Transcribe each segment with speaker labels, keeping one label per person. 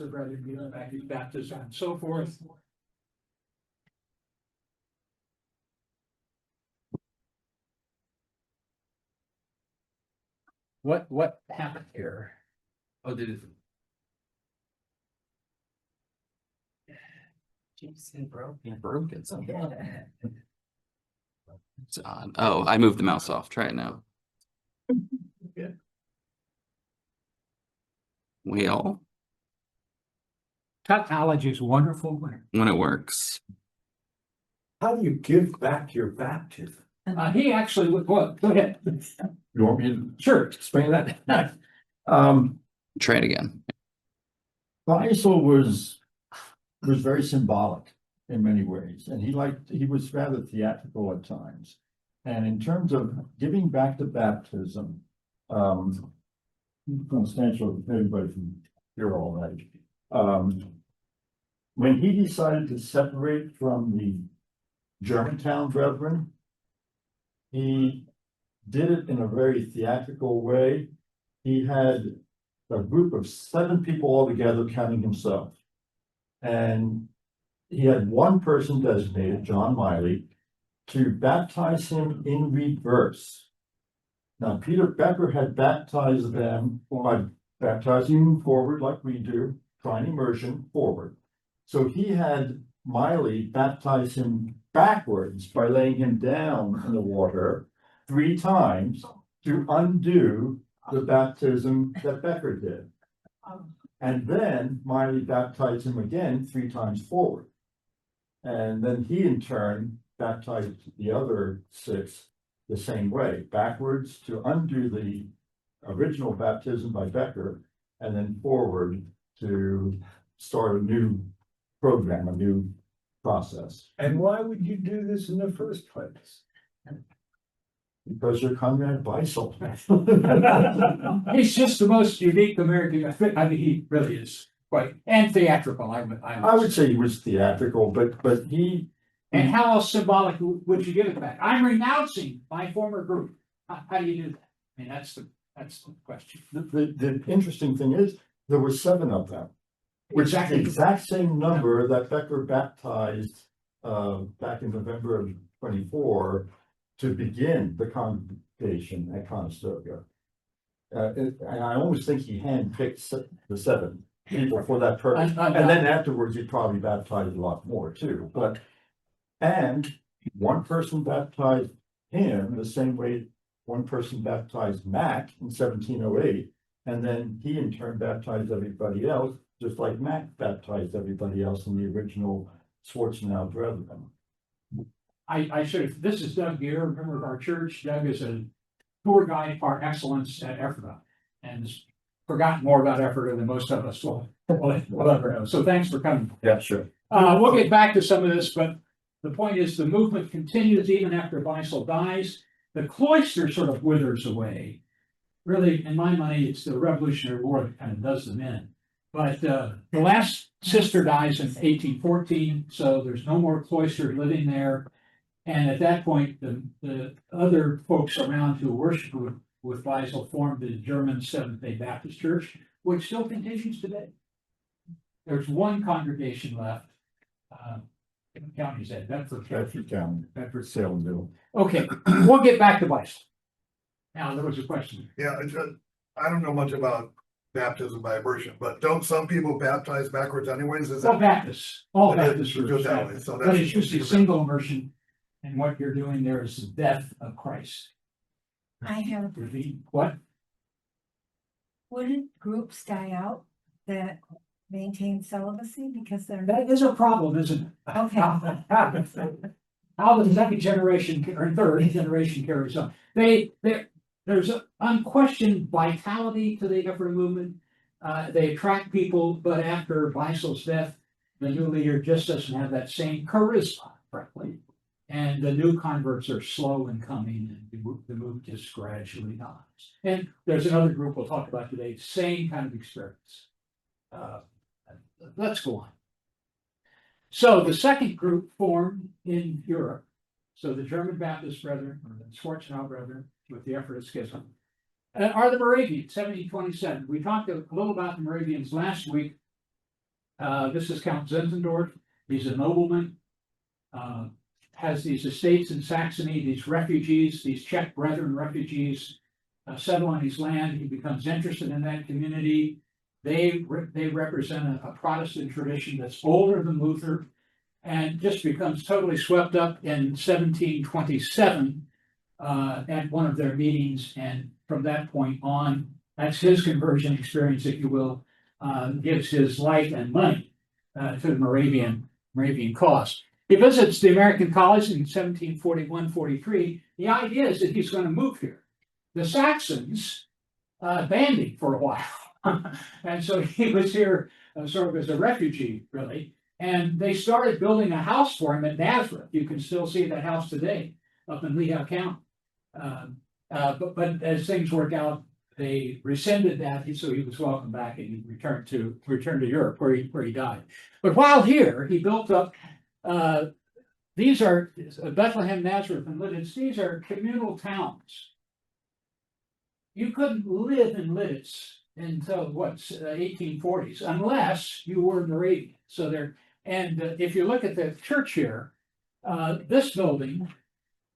Speaker 1: their brother, back in baptism and so forth. What happened here? Oh, did it?
Speaker 2: Broken something. It's odd. Oh, I moved the mouse off. Try it now.
Speaker 1: Good.
Speaker 2: Well,
Speaker 1: Technology is wonderful.
Speaker 2: when it works.
Speaker 3: How do you give back your baptism?
Speaker 1: He actually would, well, go ahead.
Speaker 3: You want me to
Speaker 1: Sure.
Speaker 3: explain that?
Speaker 2: Try it again.
Speaker 3: Faisal was very symbolic in many ways, and he was rather theatrical at times. And in terms of giving back to baptism, substantial, everybody can hear all that. When he decided to separate from the Germantown Brethren, he did it in a very theatrical way. He had a group of 7 people all together, counting himself. And he had one person designated, John Miley, to baptize him in reverse. Now, Peter Becker had baptized them by baptizing them forward like we do, trying immersion forward. So he had Miley baptize him backwards by laying him down in the water 3 times to undo the baptism that Becker did. And then Miley baptized him again 3 times forward. And then he in turn baptized the other 6 the same way, backwards to undo the original baptism by Becker, and then forward to start a new program, a new process.
Speaker 4: And why would you do this in the first place?
Speaker 3: Because you're Conrad Beisel.
Speaker 1: He's just the most unique American. I mean, he really is quite, and theatrical.
Speaker 3: I would say he was theatrical, but he.
Speaker 1: And how else symbolic would you give it back? I'm renouncing my former group. How do you do that? I mean, that's the question.
Speaker 3: The interesting thing is, there were 7 of them, which is the
Speaker 1: Exactly.
Speaker 3: exact same number that Becker baptized back in November of 24 to begin the congregation at Conestoga. And I always think he handpicked the 7 people for that purpose. And then afterwards, he probably baptized a lot more too, and one person baptized him the same way one person baptized Mac in 1708. And then he in turn baptized everybody else, just like Mac baptized everybody else in the original Schwarzenau Brethren.
Speaker 1: I should have, this is Doug Gear, a member of our church. Doug is a tour guide par excellence at Ephrata and has forgotten more about Ephrata than most of us will ever know. So thanks for coming.
Speaker 3: Yeah, sure.
Speaker 1: We'll get back to some of this, but the point is the movement continues even after Beisel dies. The cloister sort of withers away. Really, in my money, it's the Revolutionary War that kind of does them in. But the last sister dies in 1814, so there's no more cloister living there. And at that point, the other folks around who worship with Beisel formed the German Seventh-day Baptist Church, which still continues today. There's one congregation left. What county is that? Bedford County.
Speaker 3: Bedford Salemville.
Speaker 1: Okay, we'll get back to Beisel. Now, there was a question.
Speaker 4: Yeah, I don't know much about baptism by immersion, but don't some people baptize backwards anyways? Is
Speaker 1: All
Speaker 4: that?
Speaker 1: Baptists, all
Speaker 4: That
Speaker 1: Baptists
Speaker 4: is-
Speaker 1: are
Speaker 4: goes that way,
Speaker 1: Baptist,
Speaker 4: so
Speaker 1: but
Speaker 4: that's-
Speaker 1: it's just a single immersion. And what you're doing there is the death of Christ.
Speaker 5: I have,
Speaker 1: What?
Speaker 5: wouldn't groups die out that maintain celibacy because they're?
Speaker 1: That is a problem, isn't it?
Speaker 5: Okay.
Speaker 1: How the second generation or third generation carries on. There's an unquestioned vitality to the Ephrata movement. They attract people, but after Beisel's death, the new leader just doesn't have that same charisma, frankly. And the new converts are slow in coming, and the move just gradually dies. And there's another group we'll talk about today, same kind of experience. Let's go on. So the second group formed in Europe. So the German Baptist Brethren, or the Schwarzenau Brethren, with the Ephrata Schism, are the Moravians, 1727. We talked a little about the Moravians last week. This is Count Zinzendorf. He's a nobleman. Has these estates in Saxony, these refugees, these Czech brethren refugees settle on his land. He becomes interested in that community. They represent a Protestant tradition that's older than Luther and just becomes totally swept up in 1727 at one of their meetings. And from that point on, that's his conversion experience, if you will, gives his life and money to the Moravian cause. He visits the American College in 1741-43. The idea is that he's going to move here. The Saxons banned him for a while. And so he was here sort of as a refugee, really. And they started building a house for him at Nazareth. You can still see that house today up in Lehigh County. But as things worked out, they rescinded that, so he was welcomed back and he returned to Europe, where he died. But while here, he built up. These are Bethlehem, Nazareth, and Lidditz. These are communal towns. You couldn't live in Lidditz until 1840s, unless you were Moravian. So there, and if you look at the church here, this building,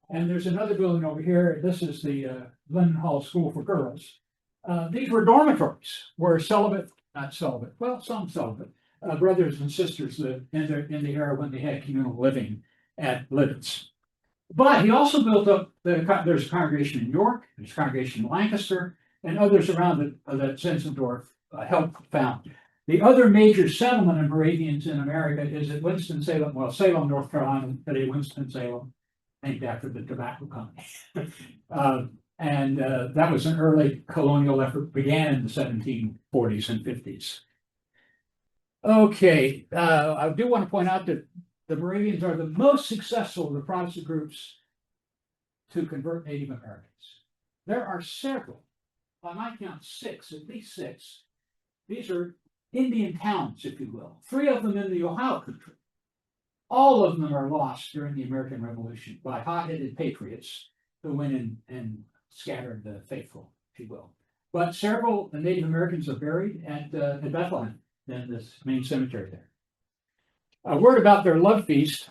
Speaker 1: and there's another building over here. This is the London Hall School for Girls. These were dormitories where not celibate, well, some celibate, brothers and sisters lived in the era when they had communal living at Lidditz. But he also built up there's a congregation in York, there's a congregation in Lancaster, and others around that Zinzendorf helped found. The other major settlement of Moravians in America is at Winston-Salem, Salem, North Carolina, today Winston-Salem, named after the tobacco company. That was an early colonial effort, began in the 1740s and 50s. Okay, I do want to point out that the Moravians are the most successful of the Protestant groups to convert Native Americans. There are several, by my count, at least six. These are Indian towns, if you will. 3 of them in the Ohio country. All of them are lost during the American Revolution by hot-headed patriots who went in and scattered the faithful, if you will. But several Native Americans are buried at Bethlehem, in this main cemetery there. A word about their love feast.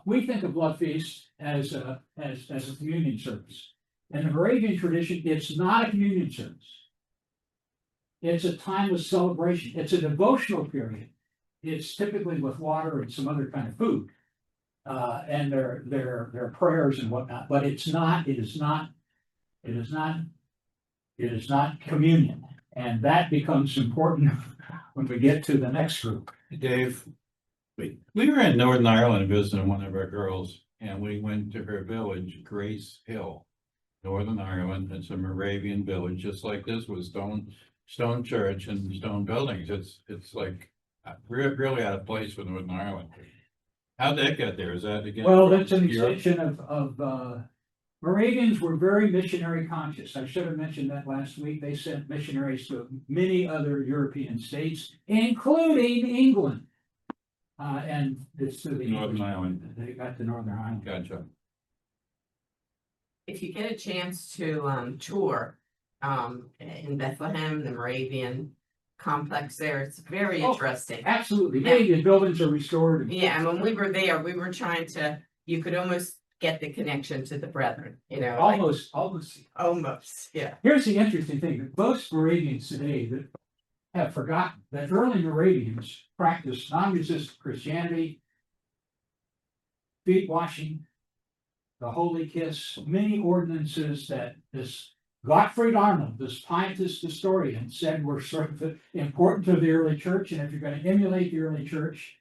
Speaker 1: We think of love feast as a communion service. In the Moravian tradition, it's not a communion service. It's a time of celebration. It's a devotional period. It's typically with water and some other kind of food, and their prayers and whatnot. But it is not communion, and that becomes important when we get to the next group.
Speaker 6: Dave, we were in Northern Ireland visiting one of our girls, and we went to her village, Grace Hill, Northern Ireland. It's a Moravian village, just like this, with stone church and stone buildings. It's like really out of place for Northern Ireland. How'd that get there? Is that again?
Speaker 1: Well, that's an extension of Moravians were very missionary conscious. I should have mentioned that last week. They sent missionaries to many other European states, including England. And it's to the
Speaker 6: Northern Ireland.
Speaker 1: They got to Northern Ireland.
Speaker 6: Gotcha.
Speaker 7: If you get a chance to tour in Bethlehem, the Moravian complex there, it's very interesting.
Speaker 1: Absolutely. The buildings are restored.
Speaker 7: Yeah, and when we were there, we were trying to, you could almost get the connection to the brethren,
Speaker 1: Almost.
Speaker 7: Yeah.
Speaker 1: Here's the interesting thing, that most Moravians today that have forgotten that early Moravians practiced non-resistant Christianity, feet washing, the holy kiss, many ordinances that this Gottfried Arnold, this pietist historian, said were sort of important to the early church. And if you're going to emulate the early church,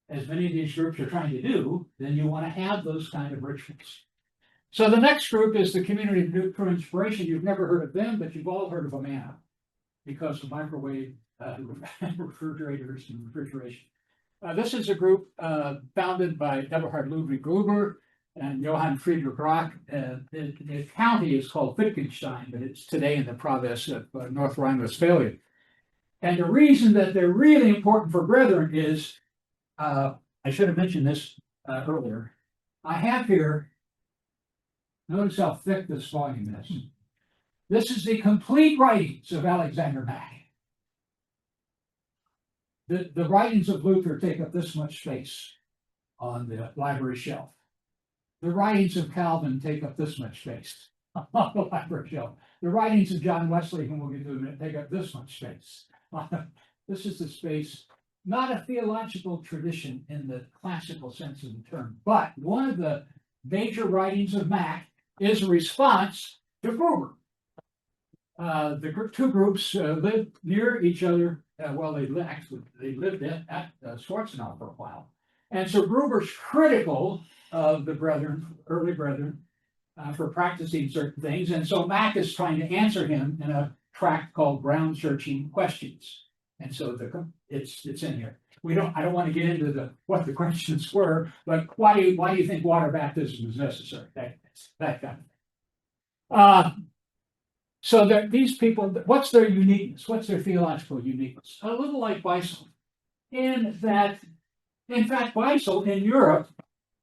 Speaker 1: as many of these groups are trying to do, then you want to have those kind of rituals. So the next group is the Community of True Inspiration. You've never heard of them, but you've all heard of Amana because of microwave refrigerators and refrigeration. This is a group founded by Eberhard Ludwig Gruber and Johann Friedrich Rock. The county is called Wittgenstein, but it's today in the province of North Rhine-Westphalia. And the reason that they're really important for brethren is, I should have mentioned this earlier. I have here, notice how thick this volume is. This is the complete writings of Alexander Mack. the writings of Luther take up this much space on the library shelf. The writings of Calvin take up this much space on the library shelf. The writings of John Wesley, whom we'll get to in a minute, take up this much space. This is the space, not a theological tradition in the classical sense of the term, but one of the major writings of Mack is a response to Gruber. The two groups lived near each other. They lived at Schwarzenau for a while. And so Gruber's critical of the brethren, early brethren, for practicing certain things. And so Mack is trying to answer him in a tract called Ground Searching Questions. And so it's in here. I don't want to get into what the questions were, but why do you think water baptism is necessary? That kind of thing. So that these people, what's their uniqueness? What's their theological uniqueness? A little like Weissel, in that, in fact, Weissel in Europe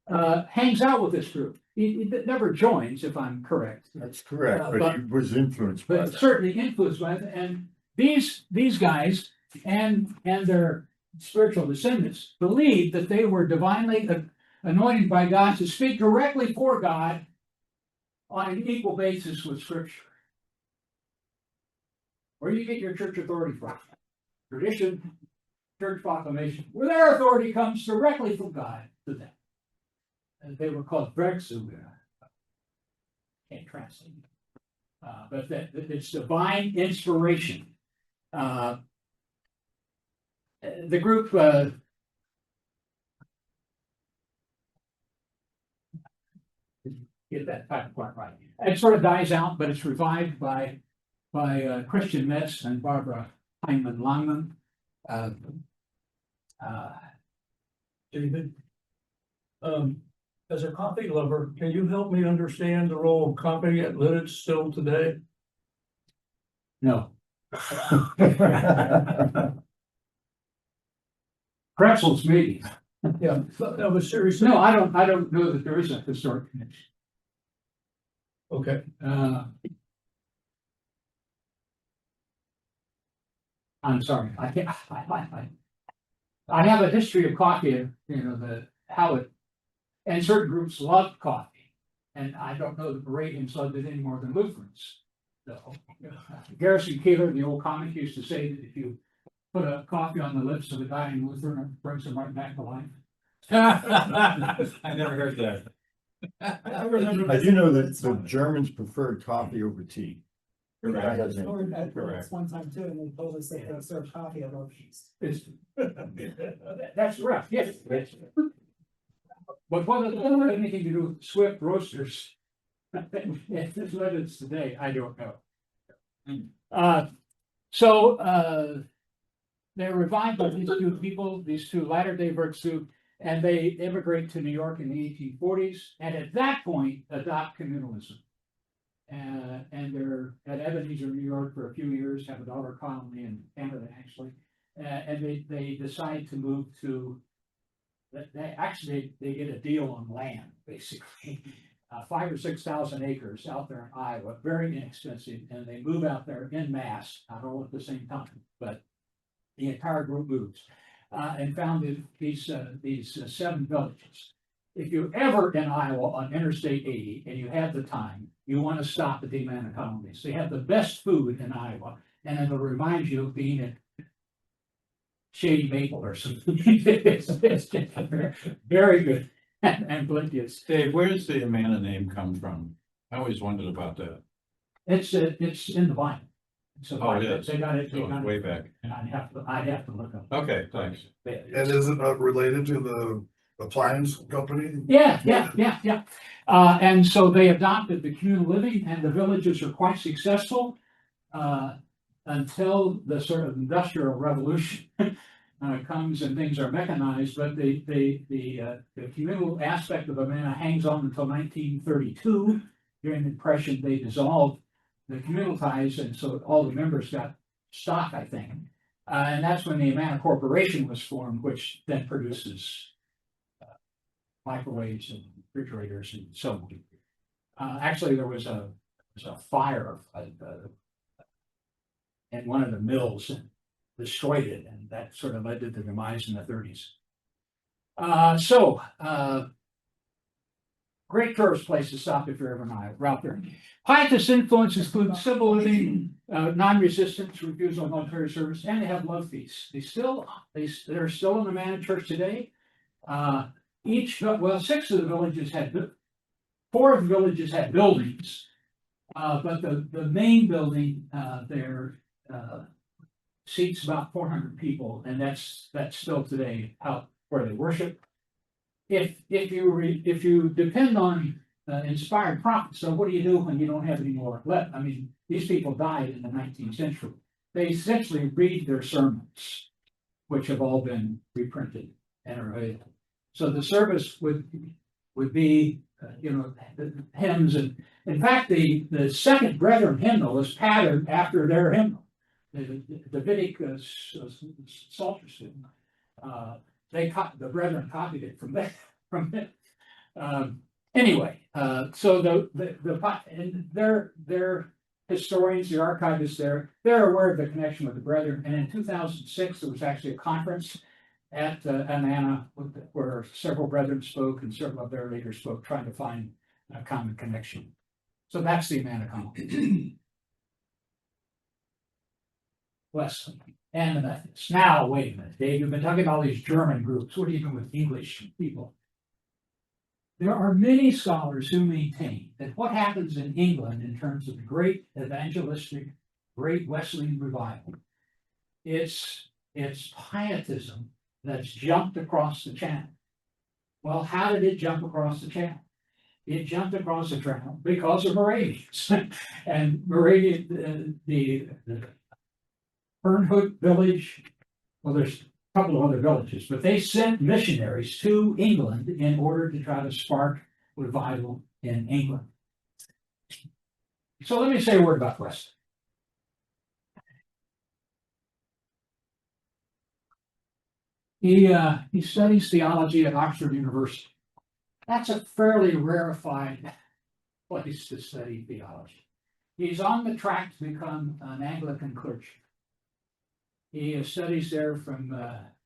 Speaker 1: hangs out with this group. He never joins, if I'm correct.
Speaker 3: That's correct, but he was influenced by
Speaker 1: But
Speaker 3: that.
Speaker 1: certainly influenced by it. And these guys and their spiritual descendants believed that they were divinely anointed by God to speak directly for God on an equal basis with Scripture. Where do you get your church authority from? Tradition, church proclamation, where their authority comes directly from God to them. And they were called Bergsuger. Can't translate it. But it's divine inspiration. The group get that type of part right. It sort of dies out, but it's revived by Christian Metz and Barbara Heinemann Langman.
Speaker 8: David, as a coffee lover, can you help me understand the role of coffee at Lidditz still today?
Speaker 1: No. Pretzels, maybe.
Speaker 8: Yeah, that was seriously.
Speaker 1: No, I don't know that there is a historic connection.
Speaker 8: Okay,
Speaker 1: I'm sorry, I can't, I have a history of coffee, how it, and certain groups love coffee. And I don't know that Moravians loved it any more than Lutherans. So, Garrison Keillor, the old comic, used to say that if you put a coffee on the lips of a dying Lutheran, it brings them right back to life.
Speaker 6: I never heard that.
Speaker 8: I remember.
Speaker 3: I do know that the Germans preferred coffee over tea.
Speaker 6: Correct.
Speaker 3: That hasn't-
Speaker 6: Correct.
Speaker 9: One time too, and they told us they could serve coffee at Orbeez.
Speaker 1: That's rough, yes. But what does that have anything to do with Swift roasters? If this led us today, I don't know. So they're revived by these two people, these two Latter-day Virtue, and they immigrate to New York in the 1840s, and at that point adopt communalism. And they're at Ebenezer, New York for a few years, have a dollar colony in Canada, actually. And they decide to move to, they get a deal on land, basically. 5,000 or 6,000 acres out there in Iowa, very inexpensive, and they move out there en masse, not all at the same time, but the entire group moves, and founded these 7 villages. If you're ever in Iowa on Interstate 80 and you have the time, you want to stop at the Amana colonies. They have the best food in Iowa, and it'll remind you of being at Shady Maple or something. It's very good and plenteous.
Speaker 6: Dave, where does the Amana name come from? I always wondered about that.
Speaker 1: It's in the Bible. So
Speaker 6: Oh, it is.
Speaker 1: they got it.
Speaker 6: So it's way back.
Speaker 1: I'd have to look up.
Speaker 6: Okay, thanks.
Speaker 4: And is it related to the appliance company?
Speaker 1: Yeah. And so they adopted the communal living, and the villages are quite successful until the sort of industrial revolution comes and things are mechanized. But the communal aspect of Amana hangs on until 1932. During the Depression, they dissolved the communal ties, and so all the members got stock, I think. And that's when the Amana Corporation was formed, which then produces microwaves and refrigerators and so on. Actually, there was a fire in one of the mills, and destroyed it, and that sort of led to the demise in the 30s. Great tourist place to stop if you're ever out there. Pietist influences include civil living, non-resistance, refusal of military service, and they have love feasts. They're still in the Manor Church today. Six of the villages had, 4 of the villages had buildings. But the main building, there, seats about 400 people, and that's still today out where they worship. If you depend on inspired prophets, so what do you do when you don't have any more left? I mean, these people died in the 19th century. They essentially read their sermons, which have all been reprinted and are available. So the service would be, the hymns, and in fact, the second Brethren hymnal is patterned after their hymnal, the Davidic Psalter hymn. The Brethren copied it from them. Anyway, so and their historians, the archivists they're aware of the connection with the Brethren. And in 2006, there was actually a conference at Amana where several Brethren spoke and several of their leaders spoke, trying to find a common connection. So that's the Amana Conference. Wesley and the Methodists. Now, wait a minute, Dave, you've been talking about all these German groups. What are you doing with English people? There are many scholars who maintain that what happens in England in terms of the great evangelistic, great Wesleyan revival, it's Pietism that's jumped across the channel. Well, how did it jump across the channel? It jumped across the channel because of Moravians. And Moravian, the Hernhout village, well, there's a couple of other villages, but they sent missionaries to England in order to try to spark revival in England. So let me say a word about Wesley. He studies theology at Oxford University. That's a fairly rarefied place to study theology. He's on the track to become an Anglican clergy. He studies there from,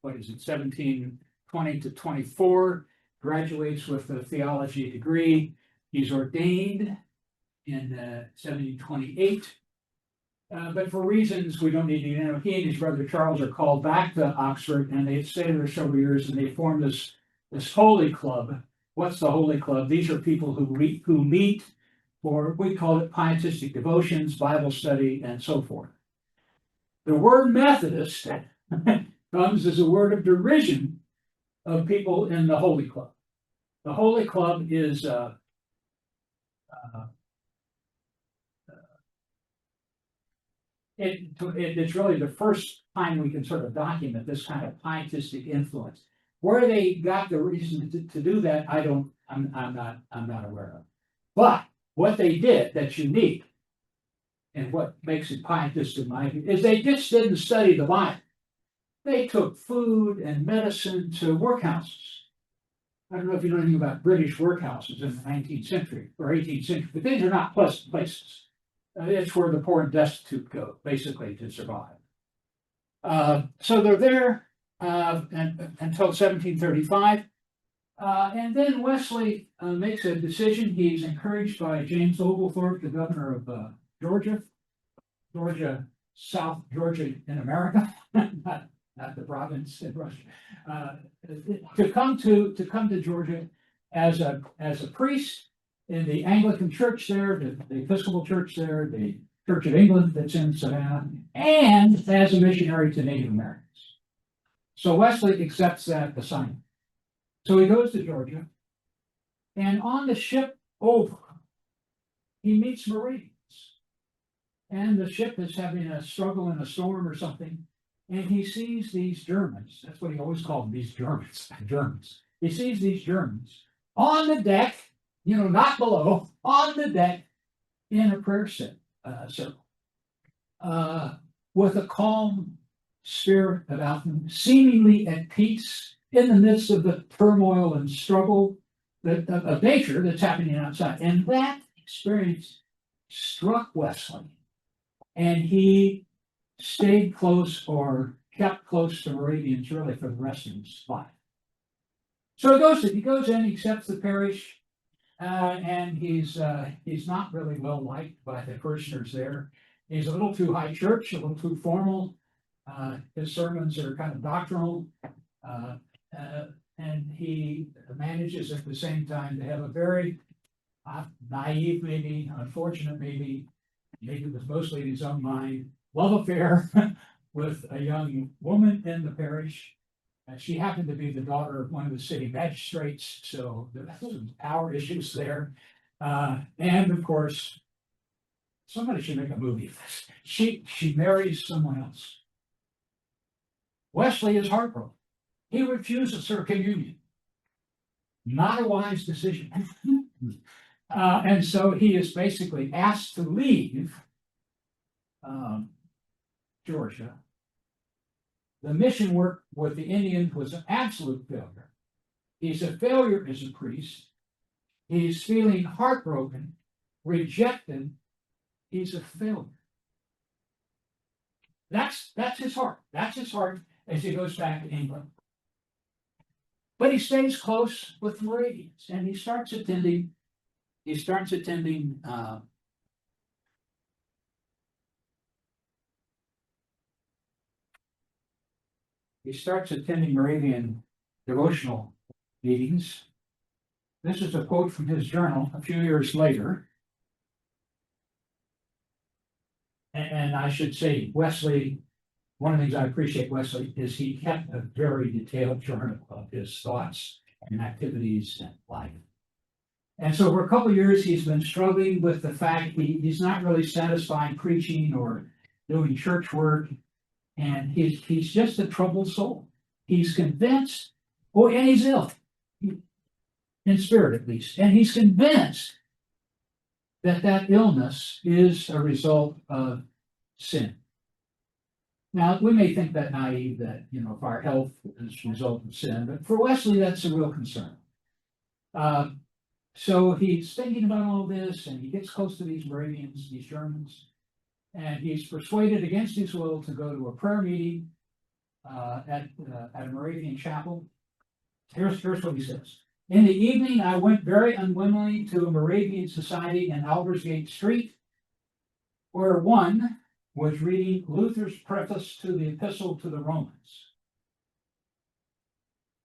Speaker 1: 1720 to 24, graduates with a theology degree. He's ordained in 1728. But for reasons we don't need to know, he and his brother Charles are called back to Oxford, and they stayed there several years, and they formed this holy club. What's the holy club? These are people who meet for, we call it pietistic devotions, Bible study, and so forth. The word Methodist comes as a word of derision of people in the Holy Club. The Holy Club is it's really the first time we can sort of document this kind of pietistic influence. Where they got the reason to do that, I'm not aware of. But what they did that's unique, and what makes it pietist in my view, is they just didn't study the Bible. They took food and medicine to workhouses. I don't know if you know anything about British workhouses in the 19th century or 18th century, but these are not pleasant places. It's where the poor and destitute go, basically, to survive. So they're there until 1735. And then Wesley makes a decision. He's encouraged by James Oglethorpe, the governor of Georgia, South Georgia in America, not the province in Russia, to come to Georgia as a priest in the Anglican church there, the Episcopal church there, the Church of England that's in Savannah, and as a missionary to Native Americans. So Wesley accepts that assignment. So he goes to Georgia, and on the ship over, he meets Moravians. And the ship is having a struggle in a storm or something, and he sees these Germans. That's what he always called them, these Germans. He sees these Germans on the deck, not below, on the deck in a prayer circle, with a calm spirit about them, seemingly at peace in the midst of the turmoil and struggle of nature that's happening outside. And that experience struck Wesley, and he stayed close, or kept close to Moravians really for the rest of his life. So he goes in, he accepts the parish, and he's not really well liked by the parishioners there. He's a little too high church, a little too formal. His sermons are kind of doctrinal. And he manages at the same time to have a very naive, maybe unfortunate, maybe it was mostly in his own mind, love affair with a young woman in the parish. She happened to be the daughter of one of the city magistrates, so there were some power issues there. And of course, somebody should make a movie of this. She marries someone else. Wesley is heartbroken. He refuses her communion. Not a wise decision. And so he is basically asked to leave Georgia. The mission work with the Indians was an absolute failure. He's a failure as a priest. He's feeling heartbroken, rejected. He's a failure. That's his heart. That's his heart as he goes back to England. But he stays close with the Moravians, and he starts attending Moravian devotional meetings. This is a quote from his journal a few years later. And I should say, Wesley, one of the things I appreciate Wesley is he kept a very detailed journal of his thoughts and activities and life. And so for a couple of years, he's been struggling with the fact he's not really satisfied preaching or doing church work. And he's just a troubled soul. He's convinced, and he's ill, in spirit at least. And he's convinced that illness is a result of sin. Now, we may think that naive, that, if our health is a result of sin, but for Wesley, that's a real concern. So he's thinking about all this, and he gets close to these Moravians, these Germans, and he's persuaded against his will to go to a prayer meeting at a Moravian chapel. Here's what he says. In the evening, I went very unwillingly to a Moravian society in Aldersgate Street, where one was reading Luther's preface to the Epistle to the Romans.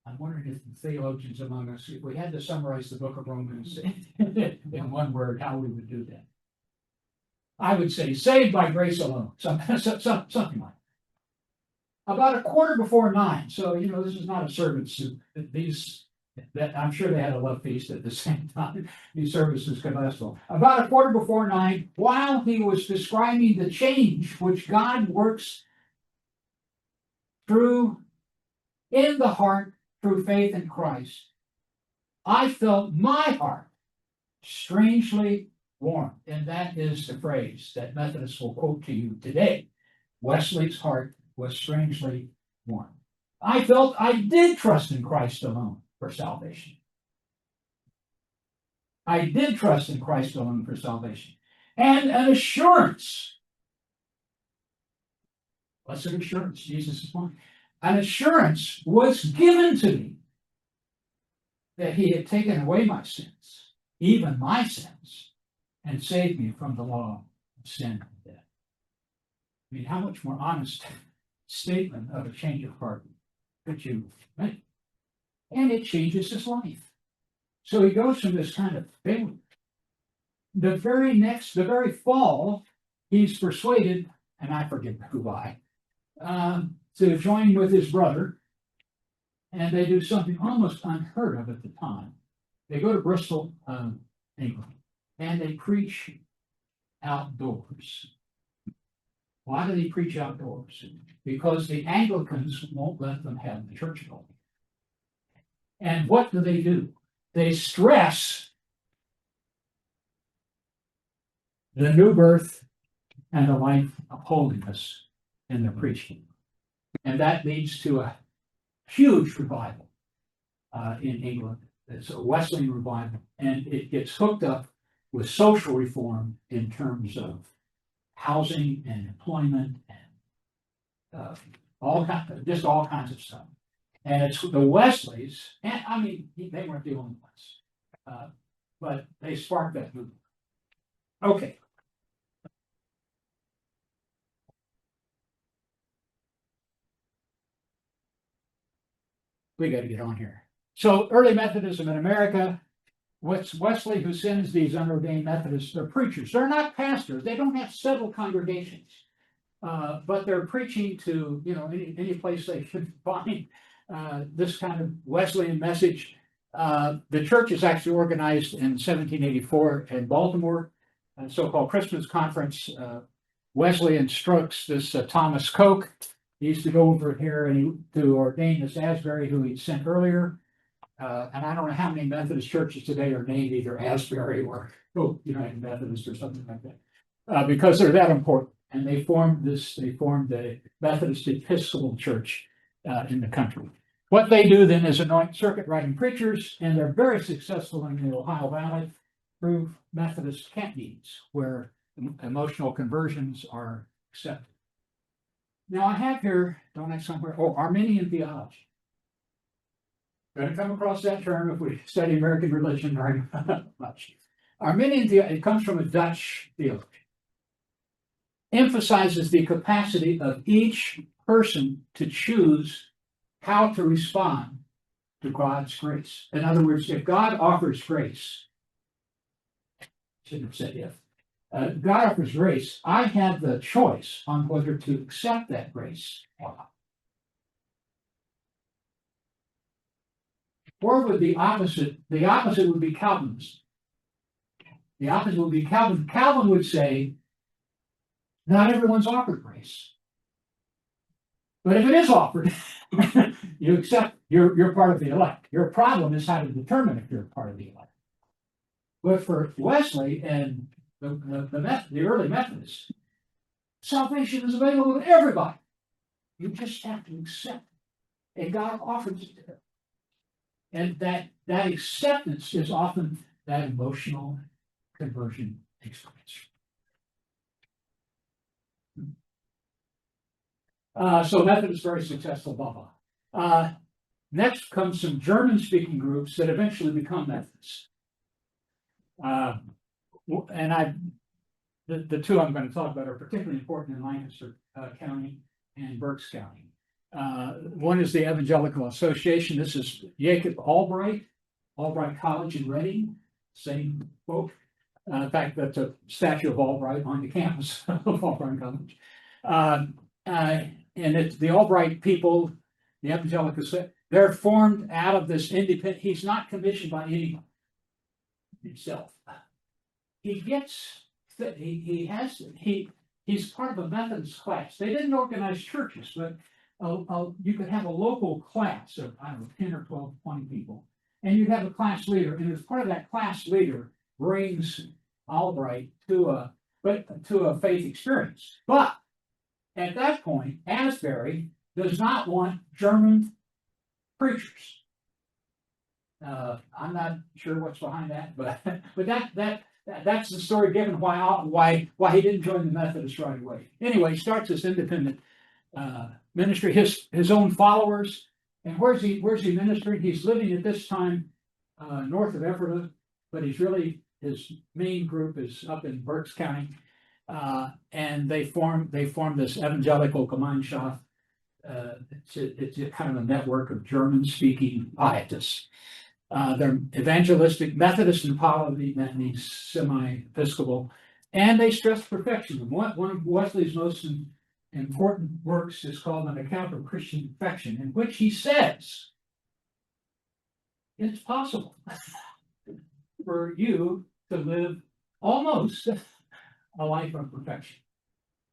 Speaker 1: I'm wondering if the theologians among us, if we had to summarize the book of Romans in one word, how we would do that. I would say saved by grace alone, something like that. About 9:15. So, this is not a servant suit. That I'm sure they had a love feast at the same time. These services could last long. About 9:15, while he was describing the change which God works through in the heart through faith in Christ, I felt my heart strangely warm. And that is the phrase that Methodists will quote to you today. Wesley's heart was strangely warm. I felt I did trust in Christ alone for salvation. I did trust in Christ alone for salvation. And an assurance. Blessed assurance, Jesus is mine. An assurance was given to me that he had taken away my sins, even my sins, and saved me from the law of sin and death. I mean, how much more honest statement of a change of heart could you make? And it changes his life. So he goes from this kind of failure. The very fall, he's persuaded, and I forget who by, to join with his brother, and they do something almost unheard of at the time. They go to Bristol, England, and they preach outdoors. Why do they preach outdoors? Because the Anglicans won't let them have the church building. And what do? They stress the new birth and the life of holiness in their preaching. And that leads to a huge revival in England. It's a Wesleyan revival, and it gets hooked up with social reform in terms of housing and employment and just all kinds of stuff. And it's the Wesleys, and I mean, they weren't the only ones. But they sparked that movement. Okay. We gotta get on here. So early Methodism in America, what's Wesley who sends these unordained Methodists, they're preachers. They're not pastors. They don't have several congregations. But they're preaching to, any place they should find this kind of Wesleyan message. The church is actually organized in 1784 in Baltimore, a so-called Christmas conference. Wesley instructs this Thomas Coke. He used to go over here and to ordain this Asbury, who he'd sent earlier. And I don't know how many Methodist churches today are named either Asbury or United Methodist or something like that, because they're that important. And they formed the Methodist Episcopal Church in the country. What they do then is anoint circuit riding preachers, and they're very successful in the Ohio Valley through Methodist camp meetings where emotional conversions are accepted. Now I have here, don't I somewhere, Arminian theology. Going to come across that term if we study American religion very much. Arminian theology, it comes from a Dutch theology. Emphasizes the capacity of each person to choose how to respond to God's grace. In other words, if God offers grace, shouldn't have said if, God offers grace, I have the choice on whether to accept that grace or not. Or would the opposite would be Calvinism. The opposite would be Calvin. Calvin would say, not everyone's offered grace. But if it is offered, you accept you're part of the elect. Your problem is how to determine if you're part of the elect. But for Wesley and the early Methodists, salvation is available to everybody. You just have to accept it. And God offers it to them. And that acceptance is often that emotional conversion experience. So Methodist very successful, blah, blah. Next comes some German-speaking groups that eventually become Methodists. And the two I'm going to talk about are particularly important in Lancaster County and Berks County. One is the Evangelical Association. This is Jacob Albright College in Reading, same folk. In fact, that's a statue of Albright on the campus of Albright College. And it's the Albright people, the Evangelical, they're formed out of this independent, he's not commissioned by anyone himself. He gets, he's part of a Methodist class. They didn't organize churches, but you could have a local class of, 10 or 12, 20 people, and you'd have a class leader, and as part of that class leader brings Albright to a faith experience. But at that point, Asbury does not want German preachers. I'm not sure what's behind that, but that's the story given why he didn't join the Methodists right away. Anyway, he starts this independent ministry, his own followers. And where's he ministering? He's living at this time north of Ephrata, but his main group is up in Berks County. And they form this Evangelical Gemeinschaft. It's a kind of a network of German-speaking pietists. They're evangelistic, Methodist and Poly, that means semi-Episcopal, and they stress perfection. One of Wesley's most important works is called An Account of Christian Perfection, in which he says it's possible for you to live almost a life of perfection.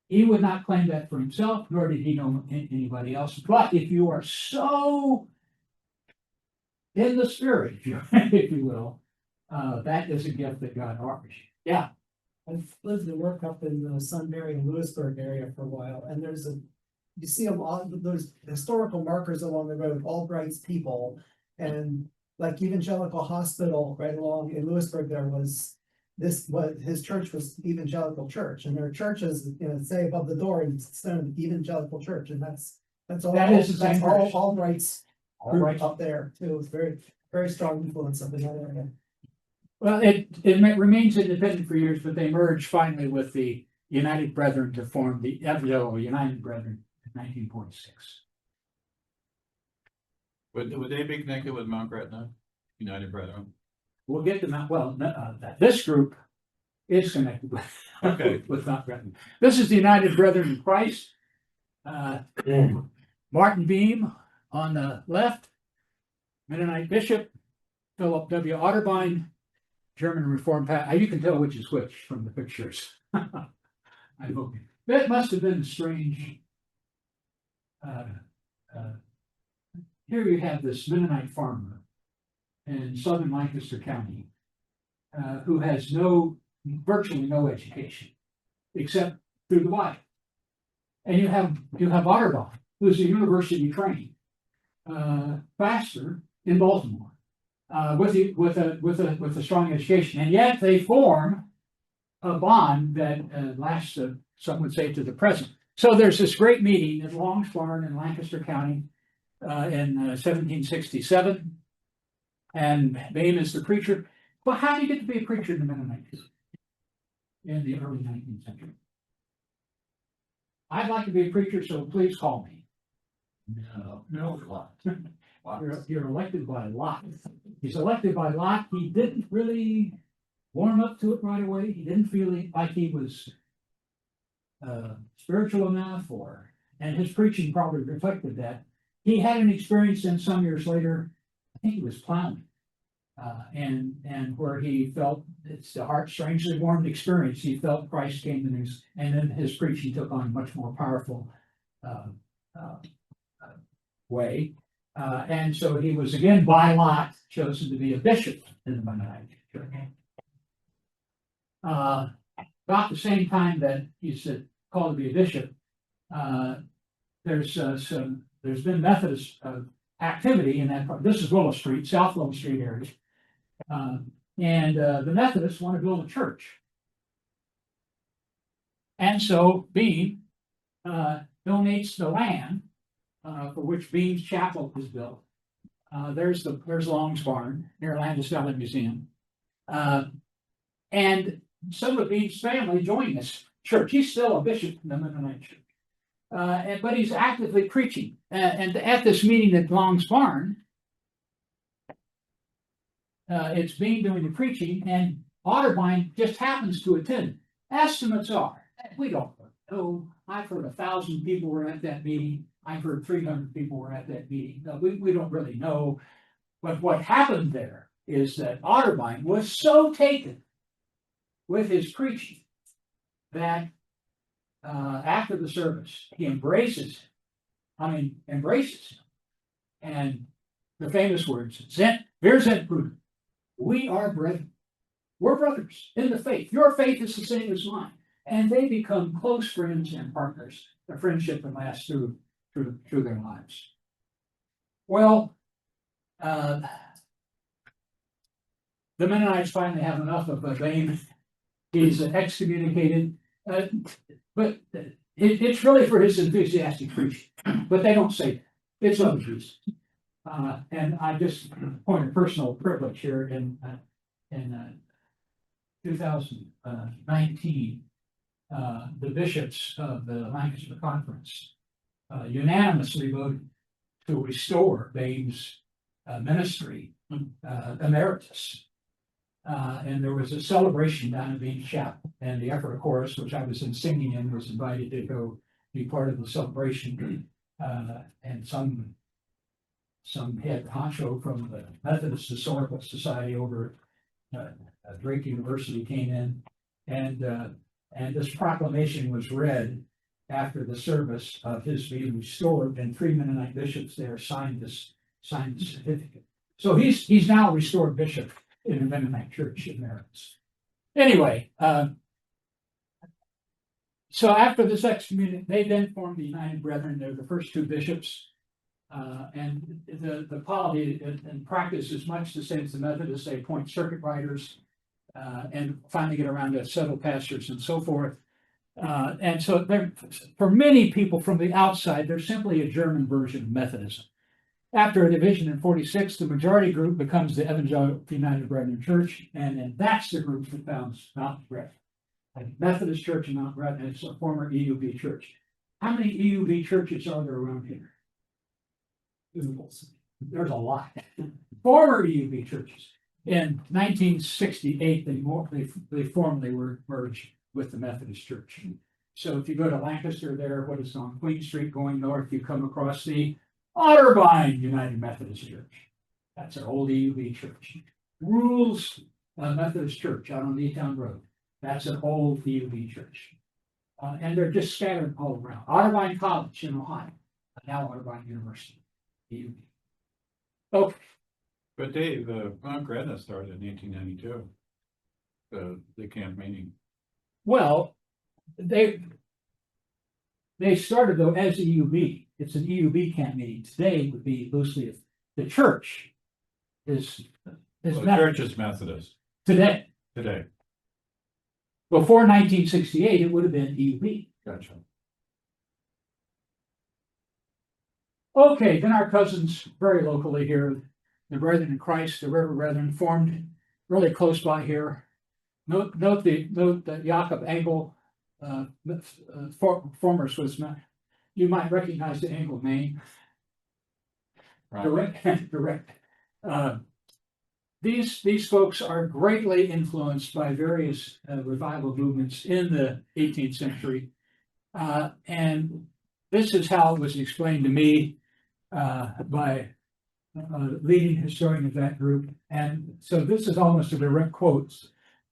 Speaker 1: He would not claim that for himself, nor did he know anybody else. But if you are so in the spirit, if you will, that is a gift that God offers you. Yeah.
Speaker 9: I've lived and worked up in the Sunbury and Lewisburg area for a while, and you see a lot of those historical markers along the road, Albright's people, and like Evangelical Hospital right along in Lewisburg, there was his church was Evangelical Church, and their churches, say above the door, and it's Evangelical Church, and that's That's all,
Speaker 1: That is the
Speaker 9: that's
Speaker 1: same
Speaker 9: all
Speaker 1: person.
Speaker 9: Albright's
Speaker 1: All
Speaker 9: group
Speaker 1: right.
Speaker 9: up there too. It's very, very strong influence up in that area.
Speaker 1: Well, remains independent for years, but they merged finally with the United Brethren to form the Evangelical United Brethren in 1946.
Speaker 6: Would they be connected with Mount Gretna, United Brethren?
Speaker 1: We'll get to that. Well, this group is connected with,
Speaker 6: Okay.
Speaker 1: with Mount Gretna. This is the United Brethren in Christ. Martin Beam on the left, Mennonite Bishop, Philip W. Otterbein, German Reformed. You can tell which is which from the pictures. I hope. That must have been strange. Here you have this Mennonite farmer in southern Lancaster County, who has virtually no education, except through the Bible. And you have Otterbein, who's a university trained pastor in Baltimore, with a strong education, and yet they form a bond that lasts, some would say, to the present. So there's this great meeting at Long's Barn in Lancaster County in 1767, and Beam is the preacher. Well, how do you get to be a preacher in the Mennonites in the early 19th century? I'd like to be a preacher, so please call me. No. You're elected by lot. He's elected by lot. He didn't really warm up to it right away. He didn't feel like he was spiritual enough, and his preaching probably reflected that. He had an experience then some years later, I think he was plowing, and where he felt, it's the heart strangely warmed experience. He felt Christ came in his, and then his preaching took on a much more powerful way. And so he was again by lot chosen to be a bishop in the Mennonite Church. About the same time that he's called to be a bishop, there's been Methodist activity in that part. This is Willow Street, South Willow Street area. And the Methodists want to build a church. And so Beam donates the land for which Beam's chapel is built. There's Long's Barn near Landis Valley Museum. And some of Beam's family joined this church. He's still a bishop in the Mennonite Church. But he's actively preaching. And at this meeting at Long's Barn, it's Beam doing the preaching, and Otterbein just happens to attend. Estimates are, we don't know. I've heard 1,000 people were at that meeting. I've heard 300 people were at that meeting. We don't really know. But what happened there is that Otterbein was so taken with his preaching that after the service, he embraces him. And the famous words, wir sind Brüder. We are brethren. We're brothers in the faith. Your faith is the same as mine. And they become close friends and partners. The friendship that lasts through their lives. Well, the Mennonites finally have enough of Beam. He's excommunicated. But it's really for his enthusiastic preaching. But they don't say that. It's other reasons. And I just point a personal privilege here in 2019, the bishops of the Lancaster Conference unanimously voted to restore Beam's ministry emeritus. And there was a celebration down at Beam's Chapel, and the Effort Chorus, which I was singing in, was invited to go be part of the celebration. And some head honcho from the Methodist Historical Society over at Drake University came in, and this proclamation was read after the service of his being restored, and 3 Mennonite bishops there signed the certificate. So he's now a restored bishop in the Mennonite Church emeritus. Anyway, so after this excommunication, they then formed the United Brethren. They're the first 2 bishops. And the polity and practice is much the same as the Methodists. They appoint circuit riders and finally get around to settle pastors and so forth. And so they're, for many people from the outside, they're simply a German version of Methodism. After a division in 46, the majority group becomes the Evangelical United Brethren Church, and then that's the group that founds Mountain Brethren. A Methodist Church in Mount Brethren is a former EUB church. How many EUB churches are there around here? There's a lot. Former EUB churches. In 1968, they formally were merged with the Methodist Church. So if you go to Lancaster there, what is on Queen Street going north, you come across the Otterbein United Methodist Church. That's an old EUB church. Rules Methodist Church out on Newtown Road. That's an old EUB church. And they're just scattered all around. Otterbein College in Ohio, now Otterbein University. EUB. Okay.
Speaker 6: But Dave, Mount Gretna started in 1892. The camp meeting.
Speaker 1: Well, they started though as EUB. It's an EUB camp meeting. Today would be loosely the church is
Speaker 6: Well, the church is Methodist
Speaker 1: today.
Speaker 6: today.
Speaker 1: Before 1968, it would have been EUB.
Speaker 6: Gotcha.
Speaker 1: Okay, then our cousins very locally here, the Brethren in Christ, the River Brethren, formed really close by here. Note that Jakob Engel, former Swiss man, you might recognize the Engel name.
Speaker 6: Right.
Speaker 1: Direct. These folks are greatly influenced by various revival movements in the 18th century. And this is how it was explained to me by a leading historian of that group. And so this is almost a direct quote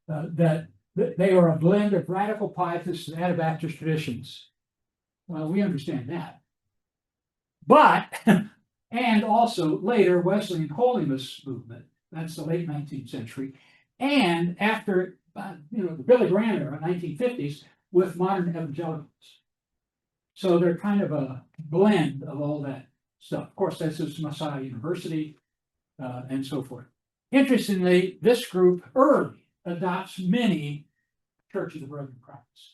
Speaker 1: that they are a blend of radical pietists and Anabaptist traditions. Well, we understand that. But, and also later Wesleyan holiness movement. That's the late 19th century. And after, the Billy Graham era, 1950s, with modern evangelicals. So they're kind of a blend of all that stuff. Of course, this is Messiah University and so forth. Interestingly, this group early adopts many Church of the Brethren practices.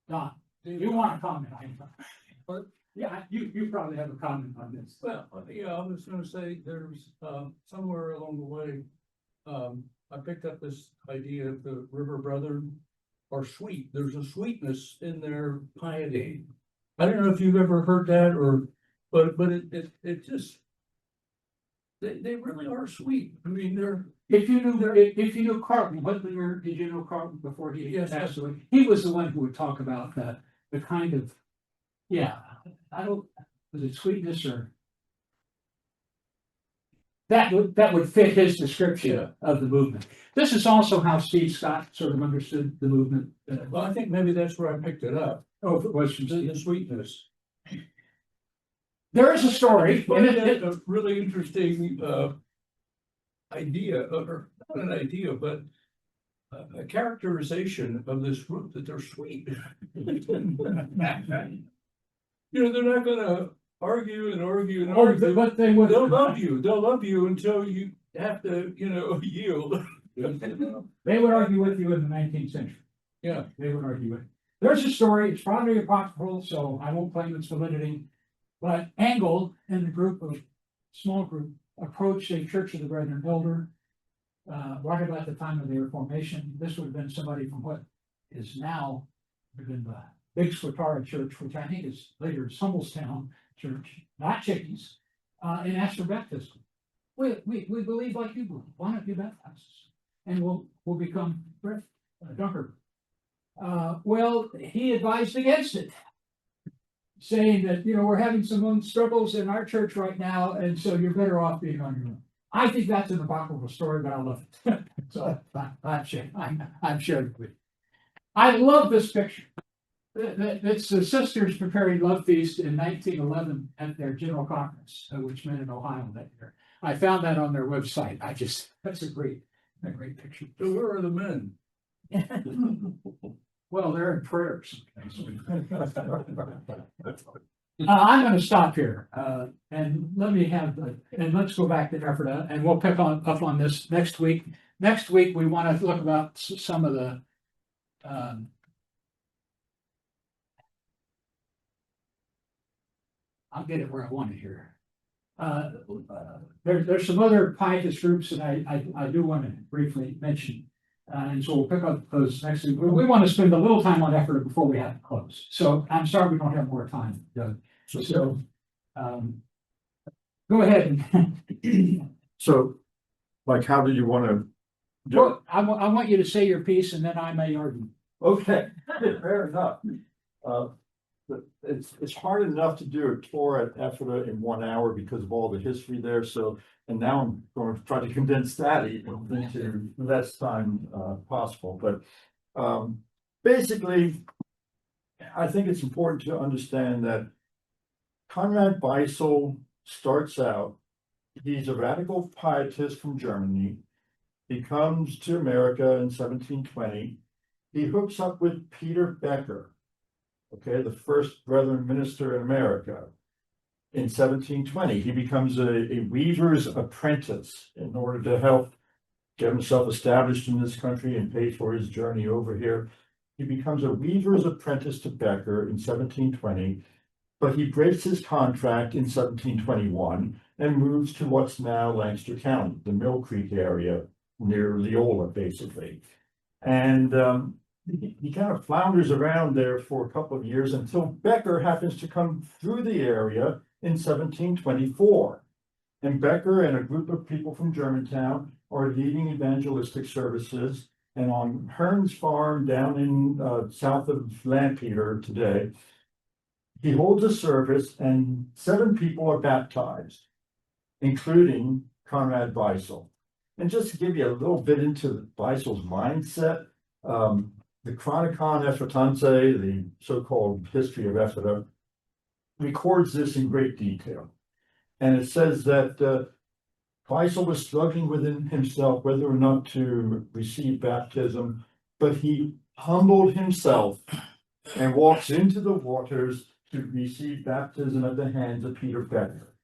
Speaker 1: Don, you want to comment on that? Yeah, you probably have a comment on this.
Speaker 8: Well, yeah, I was gonna say, there's, somewhere along the way, I picked up this idea of the River Brethren are sweet. There's a sweetness in their piety. I don't know if you've ever heard that but it just, they really are sweet. I mean, they're.
Speaker 1: If you knew Carlton, did you know Carlton before he passed away? He was the one who would talk about the kind of, was it sweetness or? That would fit his description of the movement. This is also how Steve Scott sort of understood the movement.
Speaker 8: Well, I think maybe that's where I picked it up.
Speaker 1: Oh, if it was from
Speaker 8: The sweetness.
Speaker 1: There is a story.
Speaker 8: But a really interesting idea, or not an idea, but a characterization of this group that they're sweet. They're not gonna argue and argue and argue.
Speaker 1: But they would.
Speaker 8: They'll love you. They'll love you until you have to, yield.
Speaker 1: They would argue with you in the 19th century.
Speaker 8: Yeah.
Speaker 1: They would argue with. There's a story, it's probably apocryphal, so I won't claim its validity. But Engel and the small group, approached a Church of the Brethren elder, right about the time of the Reformation. This would have been somebody from what is now been the Big Swatara Church, which I think is later Hummelstown Church, not Chickies, and asked for baptism. We believe like you believe. Why don't you baptize us? And we'll become Dunker. Well, he advised against it, saying that, we're having some struggles in our church right now, and so you're better off being on your own. I think that's an apocryphal story, but I love it. So I'm sharing it with you. I love this picture. It's the sisters preparing love feast in 1911 at their general conference, which met in Ohio that year. I found that on their website. That's a great picture.
Speaker 8: So where are the men?
Speaker 1: Well, they're in prayers. I'm going to stop here, and let's go back to Ephrata, and we'll pick up on this next week. next week, we want to look about some of the, I'll get it where I want it here. There's some other pietist groups that I do want to briefly mention. And so we'll pick up those next week. We want to spend a little time on effort before we have to close. So I'm sorry we don't have more time, Doug. So, go ahead.
Speaker 3: So, like, how do you want to?
Speaker 1: Well, I want you to say your piece and then I may argue.
Speaker 3: Okay, fair enough. But it's hard enough to do a tour at Ephrata in 1 hour because of all the history there, so, and now I'm going to try to condense that even into less time possible, but basically, I think it's important to understand that Conrad Beissel starts out, he's a radical pietist from Germany. He comes to America in 1720. He hooks up with Peter Becker, okay, the first Brethren minister in America. In 1720, he becomes a weaver's apprentice in order to help get himself established in this country and pay for his journey over here. He becomes a weaver's apprentice to Becker in 1720, but he breaks his contract in 1721 and moves to what's now Lancaster County, the Mill Creek area near Leola, basically. And he kind of flounders around there for a couple of years until Becker happens to come through the area in 1724. And Becker and a group of people from Germantown are leading evangelistic services. And on Hearn's farm down in south of Lampeter today, he holds a service and 7 people are baptized, including Conrad Beissel. And just to give you a little bit into Beissel's mindset, the Chronicon Ephratense, the so-called history of Ephrata, records this in great detail. And it says that Beissel was struggling within himself whether or not to receive baptism, but he humbled himself and walks into the waters to receive baptism at the hands of Peter Becker.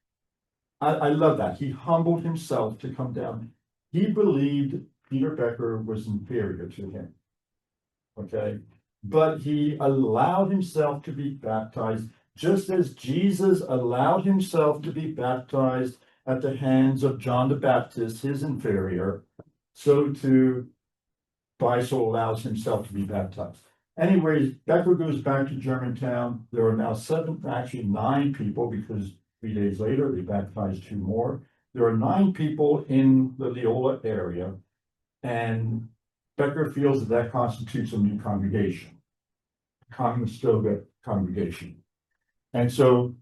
Speaker 3: I love that. He humbled himself to come down. He believed Peter Becker was inferior to him. Okay, but he allowed himself to be baptized just as Jesus allowed himself to be baptized at the hands of John the Baptist, his inferior, so too Beissel allows himself to be baptized. Anyways, Becker goes back to Germantown. There are now 9 people, because 3 days later they baptized 2 more. There are 9 people in the Leola area, and Becker feels that constitutes a new congregation, Conestoga congregation. And so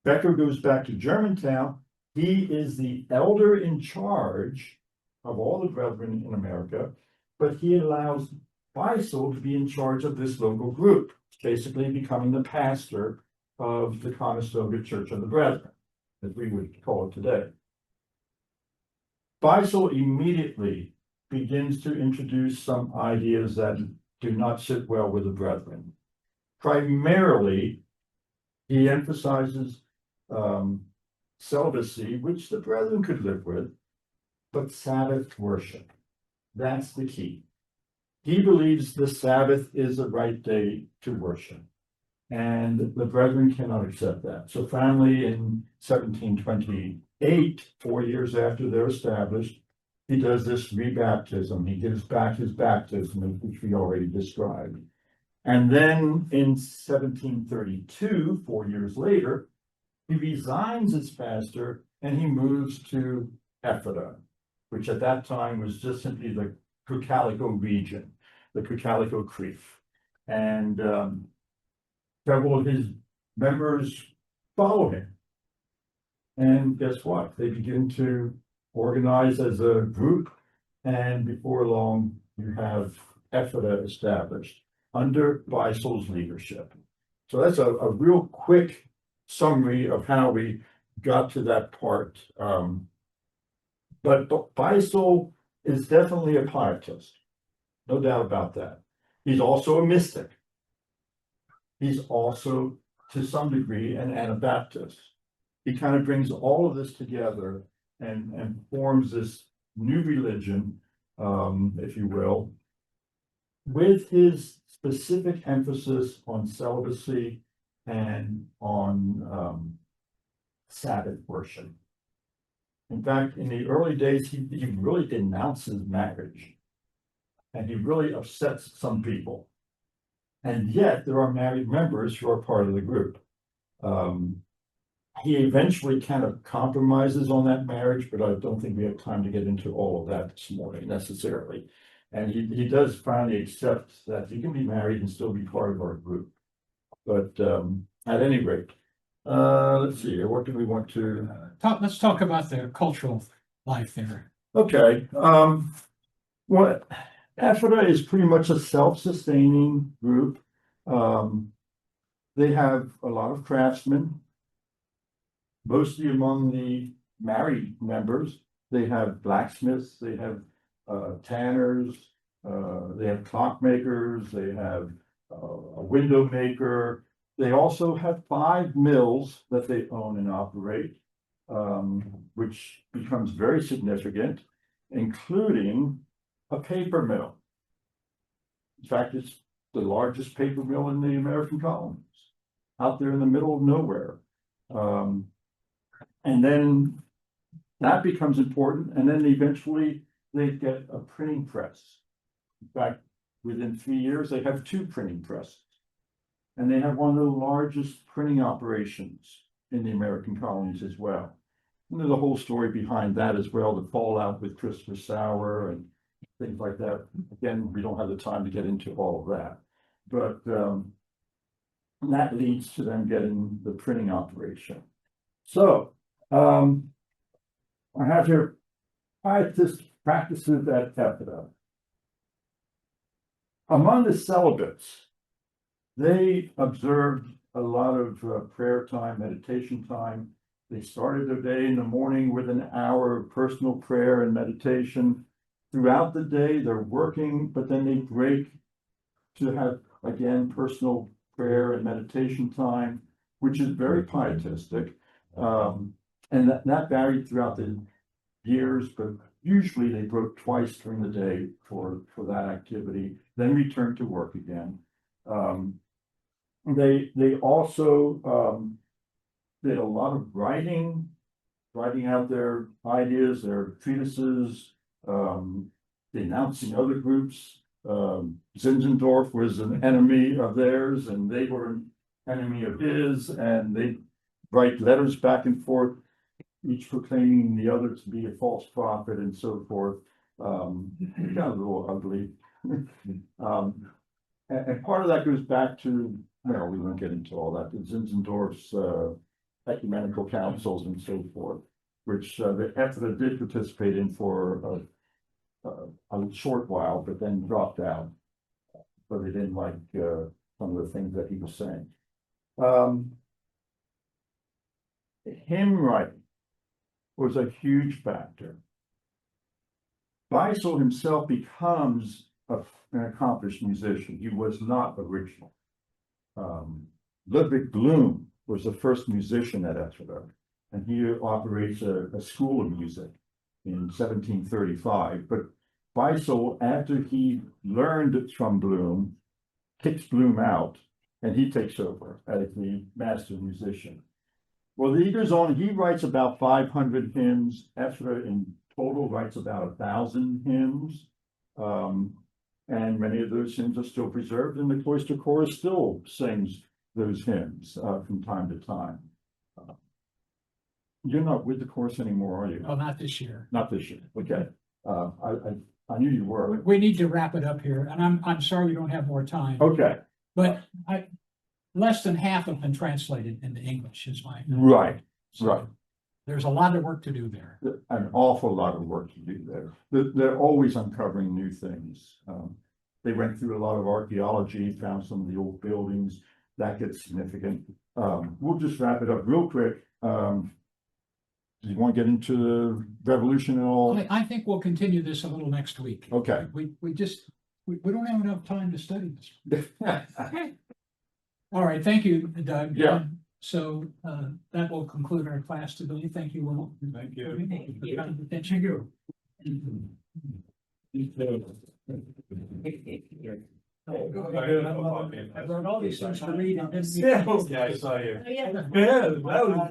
Speaker 3: Becker goes back to Germantown. He is the elder in charge of all the brethren in America, but he allows Beissel to be in charge of this local group, basically becoming the pastor of the Conestoga Church of the Brethren, as we would call it today. Beissel immediately begins to introduce some ideas that do not sit well with the brethren. Primarily, he emphasizes celibacy, which the brethren could live with, but Sabbath worship. That's the key. He believes the Sabbath is the right day to worship, and the brethren cannot accept that. So finally, in 1728, 4 years after they're established, he does this rebaptism. He gives back his baptism, which we already described. And then in 1732, 4 years later, he resigns as pastor and he moves to Ephrata, which at that time was just simply the Cucalico region, the Cucalico Creek. And several of his members follow him. And guess what? They begin to organize as a group, and before long, you have Ephrata established under Beissel's leadership. So that's a real quick summary of how we got to that part. But Beissel is definitely a pietist, no doubt about that. He's also a mystic. He's also, to some degree, an Anabaptist. He kind of brings all of this together and forms this new religion if you will, with his specific emphasis on celibacy and on Sabbath worship. In fact, in the early days, he really denounces marriage. And he really upsets some people. And yet there are married members who are part of the group. He eventually kind of compromises on that marriage, but I don't think we have time to get into all of that this morning necessarily. And he does finally accept that he can be married and still be part of our group. But at any rate, let's see, what do we want to?
Speaker 1: Let's talk about the cultural life there.
Speaker 3: Okay, well, Ephrata is pretty much a self-sustaining group. They have a lot of craftsmen, mostly among the married members. They have blacksmiths, they have tanners, they have clockmakers, they have a window maker. They also have 5 mills that they own and operate, which becomes very significant, including a paper mill. In fact, it's the largest paper mill in the American colonies, out there in the middle of nowhere. And then that becomes important, and then eventually they get a printing press. In fact, within 3 years, they have 2 printing presses. And they have one of the largest printing operations in the American colonies as well. And there's a whole story behind that as well, the fallout with Christopher Sauer and things like that. Again, we don't have the time to get into all of that. But that leads to them getting the printing operation. So I have here pietist practices at Ephrata. Among the celibates, they observed a lot of prayer time, meditation time. They started their day in the morning with an hour of personal prayer and meditation. Throughout the day, they're working, but then they break to have, again, personal prayer and meditation time, which is very pietistic. And that varied throughout the years, but usually they broke twice during the day for that activity, then returned to work again. They also did a lot of writing out their ideas, their treatises, denouncing other groups. Zinzendorf was an enemy of theirs, and they were an enemy of his, and they write letters back and forth, each proclaiming the other to be a false prophet and so forth. Kind of a little ugly. And part of that goes back to, well, we won't get into all that, the Zinzendorf's ecumenical councils and so forth, which the Ephrata did participate in for a short while, but then dropped out. But they didn't like some of the things that he was saying. Hymn writing was a huge factor. Beisel himself becomes an accomplished musician. He was not original. Ludwig Bloom was the first musician at Ephrata, and he operates a school of music in 1735. But Beisel, after he learned from Bloom, kicks Bloom out, and he takes over as the master musician. Well, he goes on, he writes about 500 hymns. Ephrata in total writes about 1,000 hymns. And many of those hymns are still preserved, and the cloister chorus still sings those hymns from time to time. You're not with the chorus anymore, are you?
Speaker 1: Oh, not this year.
Speaker 3: Not this year, okay. I knew you were.
Speaker 1: We need to wrap it up here, and I'm sorry we don't have more time.
Speaker 3: Okay,
Speaker 1: But less than half have been translated into English is my.
Speaker 3: right,
Speaker 1: So
Speaker 3: right.
Speaker 1: There's a lot of work to do there.
Speaker 3: An awful lot of work to do there. They're always uncovering new things. They went through a lot of archaeology, found some of the old buildings. That gets significant. We'll just wrap it up real quick. Do you want to get into the revolution at all?
Speaker 1: I think we'll continue this a little next week.
Speaker 3: Okay.
Speaker 1: We don't have enough time to study this. All right, thank you, Doug.
Speaker 3: Yeah.
Speaker 1: So that will conclude our class today. Thank you all.
Speaker 6: Thank you.
Speaker 7: Thank you.
Speaker 1: Thank you. I learned all these things to read and.
Speaker 8: Yeah, I saw you. Yeah, that was.